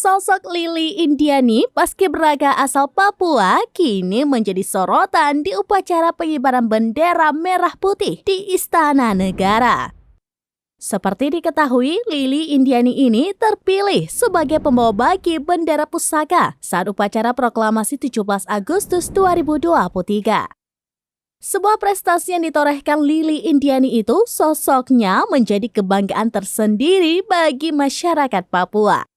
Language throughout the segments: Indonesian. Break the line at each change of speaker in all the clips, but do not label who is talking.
Sosok Lily Indiani, paskibraka asal Papua, kini menjadi sorotan di upacara pengibaran bendera merah putih di Istana Negara. Seperti diketahui, Lily Indiani ini terpilih sebagai pembawa baki bendera pusaka saat upacara proklamasi 17 Agustus 2023. Sebuah prestasi yang ditorehkan Lily Indiani itu, sosoknya menjadi kebanggaan tersendiri bagi masyarakat Papua.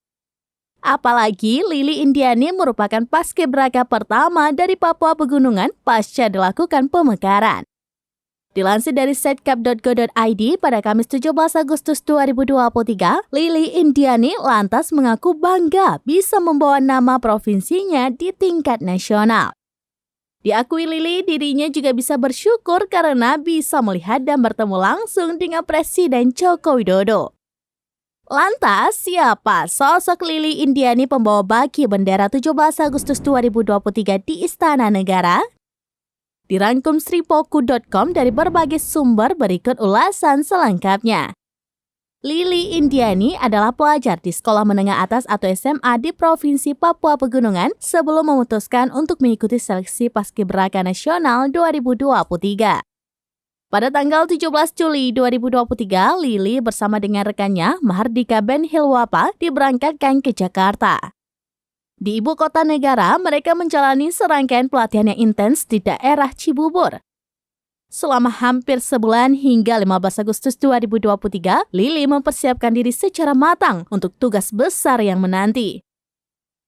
Apalagi Lily Indiani merupakan paskibraka pertama dari Papua Pegunungan pasca dilakukan pemekaran. Dilansir dari setkap.go.id pada Kamis 17 Agustus 2023, Lily Indiani lantas mengaku bangga bisa membawa nama provinsinya di tingkat nasional. Diakui Lily, dirinya juga bisa bersyukur karena bisa melihat dan bertemu langsung dengan Presiden Joko Widodo. Lantas, siapa sosok Lily Indiani pembawa baki bendera 17 Agustus 2023 di Istana Negara? Dirangkum sripoku.com dari berbagai sumber, berikut ulasan selengkapnya. Lily Indiani adalah pelajar di Sekolah Menengah Atas atau SMA di Provinsi Papua Pegunungan sebelum memutuskan untuk mengikuti seleksi Paskibraka Nasional 2023. Pada tanggal 17 Juli 2023, Lily bersama dengan rekannya, Mahardika Ben Hilwapa, diberangkatkan ke Jakarta. Di ibu kota negara, mereka menjalani serangkaian pelatihan yang intens di daerah Cibubur. Selama hampir sebulan hingga 15 Agustus 2023, Lily mempersiapkan diri secara matang untuk tugas besar yang menanti.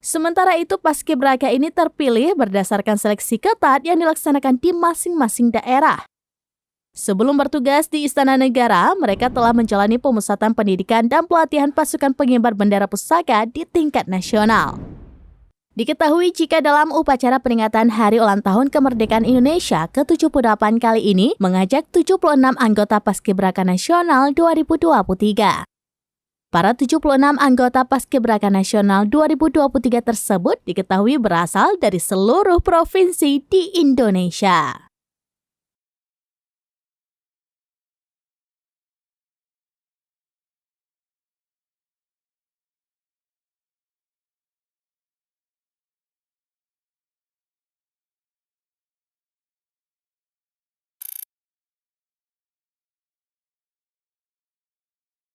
Sementara itu, paskibraka ini terpilih berdasarkan seleksi ketat yang dilaksanakan di masing-masing daerah. Sebelum bertugas di Istana Negara, mereka telah menjalani pemusatan pendidikan dan pelatihan pasukan pengibar bendera pusaka di tingkat nasional. Diketahui jika dalam upacara peringatan Hari Ulang Tahun Kemerdekaan Indonesia ke-78 kali ini mengajak 76 anggota Paskibraka Nasional 2023. Para 76 anggota Paskibraka Nasional 2023 tersebut diketahui berasal dari seluruh provinsi di Indonesia.